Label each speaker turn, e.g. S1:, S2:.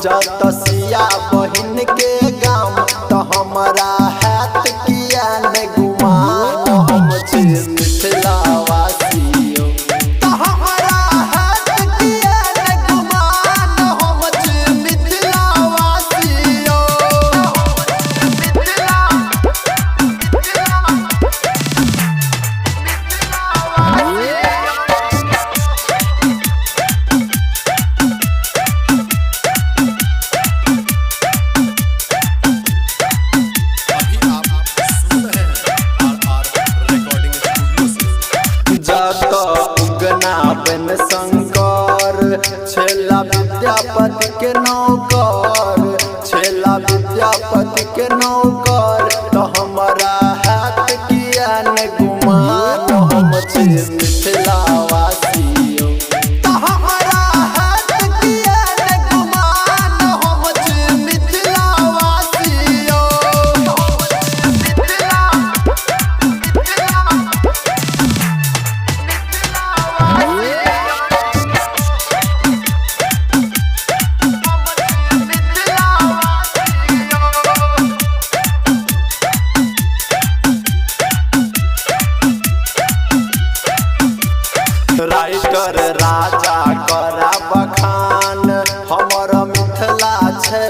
S1: जतसिया बहिन के गाँव तो हमारा हाथ किया ने गुमान हम छी मिथिला वासियों तो हमारा हाथ किया ने गुमान हम छी मिथिला वासियों बन शंकर छेला विद्यापति के नौकर छेला विद्यापति के नौकर तो हमारा हाथ किया ने गुमान हम छी मिथिला वासियों तो हमारा हाथ किया ने गुमान हम छी मिथिला वासियों राइटर राजा करा बखान हमर मिथिला छै।